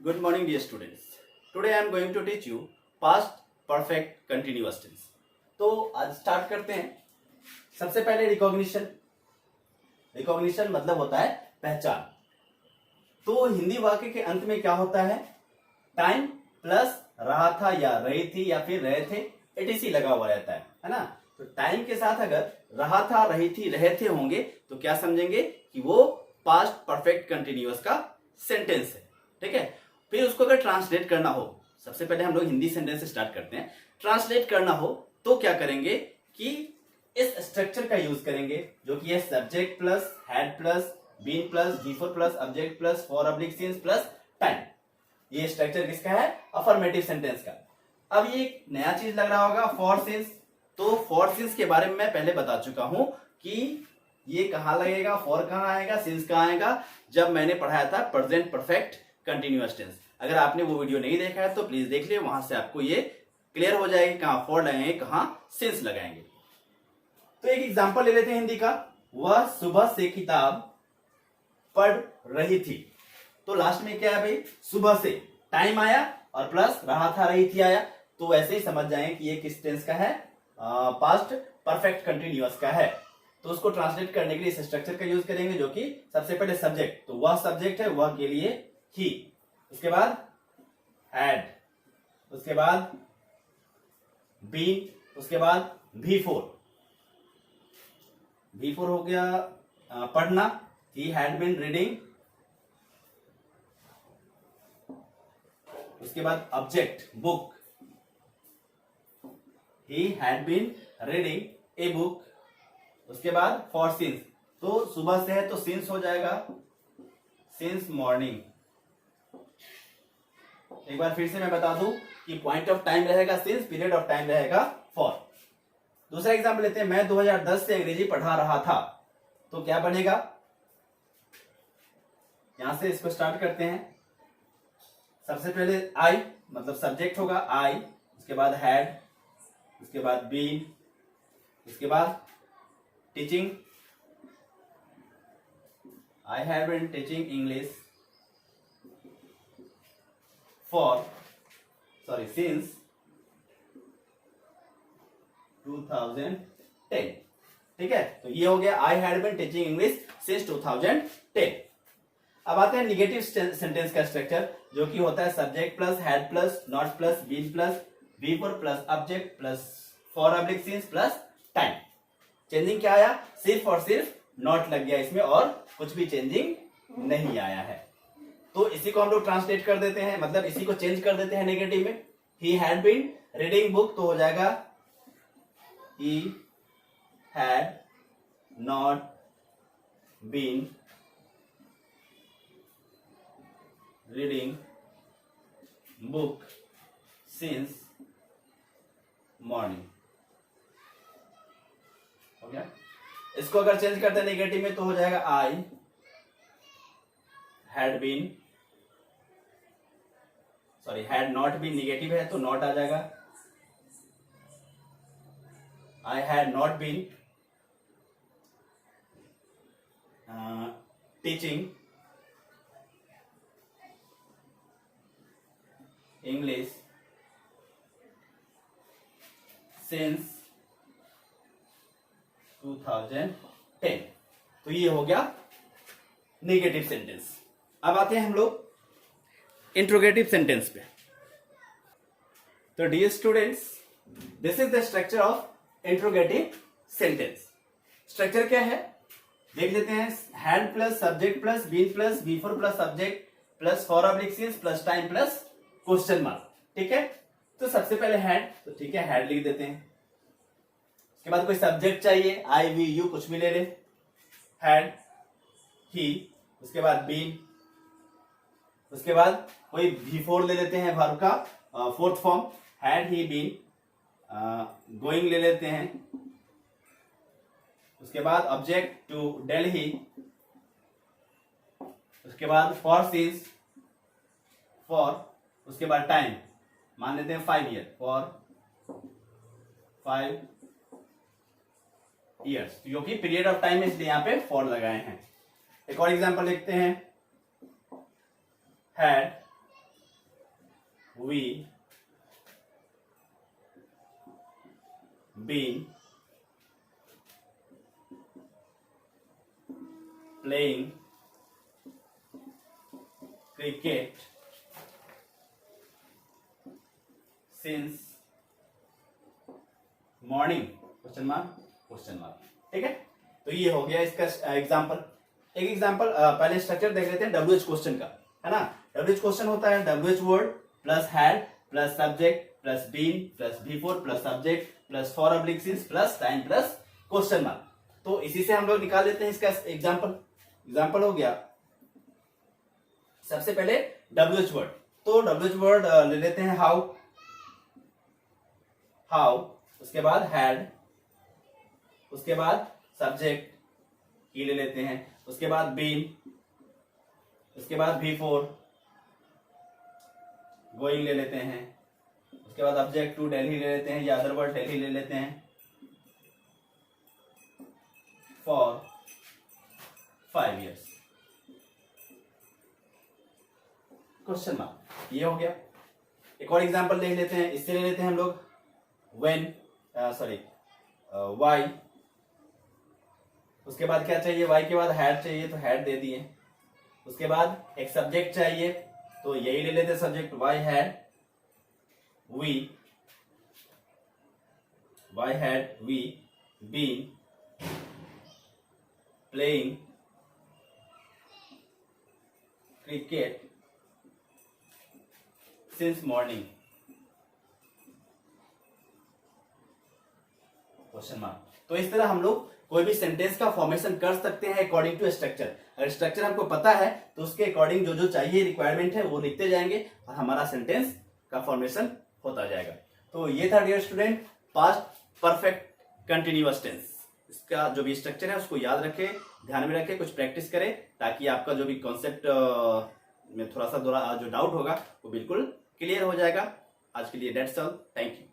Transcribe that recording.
Good morning, dear students. Today I am going to teach you past perfect continuous tense. तो आज start करते हैं. सबसे पहले रिकॉग्निशन. रिकॉग्निशन मतलब होता है पहचान. तो हिंदी वाक्य के अंत में क्या होता है? टाइम प्लस रहा था या रही थी या फिर रहे थे एटीसी लगा हुआ रहता है ना. तो टाइम के साथ अगर रहा था, रही थी, रहे थे होंगे तो क्या समझेंगे कि वो पास्ट परफेक्ट कंटिन्यूअस का सेंटेंस है. ठीक है. फिर उसको अगर ट्रांसलेट करना हो, सबसे पहले हम लोग हिंदी सेंटेंस से स्टार्ट करते हैं. ट्रांसलेट करना हो तो क्या करेंगे कि इस स्ट्रक्चर का यूज करेंगे जो कि है subject plus had plus been plus before plus object plus for oblique since plus time. ये स्ट्रक्चर किसका है? अफर्मेटिव सेंटेंस का. अब ये एक नया चीज लग रहा होगा, फॉर सिंस. तो फॉर सिंस के बारे में मैं पहले बता चुका हूं कि ये कहां लगेगा, फॉर कहां आएगा, सिंस कहां आएगा, जब मैंने पढ़ाया था प्रेजेंट परफेक्ट कंटिन्यूअस टेंस. अगर आपने वो वीडियो नहीं देखा है तो प्लीज देख लिया, वहां से आपको ये क्लियर हो जाएगी कहां फॉर लगाएंगे, कहां सिंस लगाएंगे. तो एक एग्जांपल ले लेते हैं हिंदी का. वह सुबह से किताब पढ़ रही थी. तो लास्ट में क्या है भाई? सुबह से टाइम आया और प्लस रहा था, रही थी आया. तो वैसे ही समझ जाएं कि ये किस टेंस का है? पास्ट परफेक्ट कंटिन्यूअस का है. तो उसको ट्रांसलेट करने के लिए इस स्ट्रक्चर का यूज करेंगे जो कि सबसे पहले सब्जेक्ट. तो वह सब्जेक्ट है, वह के लिए ही. उसके बाद हैड, उसके बाद बीन, उसके बाद बिफोर. बिफोर हो गया पढ़ना, ही हैड बीन रीडिंग. उसके बाद object book, he had been reading a book. उसके बाद फॉर सिंस, तो सुबह से है तो सिंस हो जाएगा, सिंस मॉर्निंग. एक बार फिर से मैं बता दूं कि पॉइंट ऑफ टाइम रहेगा सिंस, पीरियड ऑफ टाइम रहेगा फॉर. दूसरा एग्जांपल लेते हैं. मैं 2010 से अंग्रेजी पढ़ा रहा था. तो क्या बनेगा? यहां से इसको स्टार्ट करते हैं. सबसे पहले आई मतलब सब्जेक्ट होगा आई, उसके बाद हैड, उसके बाद बीन, उसके बाद teaching. I have been teaching English since 2010. ठीक है. तो ये हो गया I had been teaching English since 2010. अब आते हैं निगेटिव सेंटेंस का स्ट्रक्चर जो कि होता है subject plus had plus not plus been plus before plus object plus for oblique since plus time. Changing क्या आया? सिर्फ और सिर्फ नॉट लग गया इसमें और कुछ भी चेंजिंग नहीं आया है. तो इसी को हम लोग ट्रांसलेट कर देते हैं, मतलब इसी को चेंज कर देते हैं नेगेटिव में. He had been reading book तो हो जाएगा he had not been reading book since morning. हो गया. इसको अगर चेंज करते हैं नेगेटिव में तो हो जाएगा I had been, sorry had not been negative है तो नॉट आ जाएगा. I had not been teaching English since 2010. तो ये हो गया नेगेटिव सेंटेंस. अब आते हैं हम लोग इंट्रोगेटिव सेंटेंस पे. तो dear students, this is the structure of interrogative sentence. Structure क्या है देख लेते हैं. Had plus subject plus been plus before plus object plus for oblique since plus time plus question mark. ठीक है. तो सबसे पहले हैड, तो ठीक है हैड लिख देते हैं. उसके बाद कोई सब्जेक्ट चाहिए, आई वी यू कुछ भी ले ले. हैड ही, उसके बाद बीन, उसके बाद कोई बिफोर ले लेते हैं वर्ब का fourth form, had he been. Going ले लेते हैं. उसके बाद ऑब्जेक्ट टू दिल्ली. उसके बाद फॉर सिंस, फॉर. उसके बाद टाइम मान लेते हैं 5 ईयर, फॉर 5 ईयर्स, क्योंकि पीरियड ऑफ टाइम इसलिए यहां पे फॉर लगाए हैं. एक और एग्जांपल लिखते हैं. Had we been playing cricket since morning, question mark. ठीक है, तो ये हो गया इसका एग्जांपल। एक एग्जांपल पहले स्ट्रक्चर देख लेते हैं WH क्वेश्चन का, है ना। WH क्वेश्चन होता है WH word plus had plus subject plus been plus V4 plus subject plus for oblique since plus time plus question mark. तो इसी से हम लोग निकाल लेते हैं इसका एग्जांपल हो गया। सबसे पहले WH वर्ड, तो WH वर्ड ले लेते हैं हाउ, उसके बाद हैड, उसके बाद सब्जेक्ट की ले लेते हैं, उसके बाद बीन, उसके बाद V4 गोइंग ले लेते हैं, उसके बाद ऑब्जेक्ट टू दिल्ली ले लेते हैं या अदर वर्ड दिल्ली ले लेते हैं, फॉर 5 years क्वेश्चन मार्क। ये हो गया। एक और एग्जांपल देख लेते हैं, इससे ले लेते हैं हम लोग वाई, उसके बाद क्या चाहिए, वाई के बाद हैड चाहिए तो हैड दे दिए, उसके बाद एक सब्जेक्ट चाहिए तो यही ले लेते हैं subject, why had we been playing cricket since morning question mark. तो इस तरह हम लोग कोई भी सेंटेंस का फॉर्मेशन कर सकते हैं अकॉर्डिंग टू स्ट्रक्चर। अगर स्ट्रक्चर हमको पता है तो उसके अकॉर्डिंग जो जो चाहिए रिक्वायरमेंट है वो लिखते जाएंगे और हमारा सेंटेंस का फॉर्मेशन होता जाएगा। तो ये था dear student past perfect continuous tense. इसका जो भी स्ट्रक्चर है उसको याद रखें, ध्यान में रखें, कुछ प्रैक्टिस करें ताकि आपका जो भी कॉन्सेप्ट में थोड़ा सा जो डाउट होगा वो बिल्कुल क्लियर हो जाएगा। आज के लिए दैट्स ऑल, थैंक यू।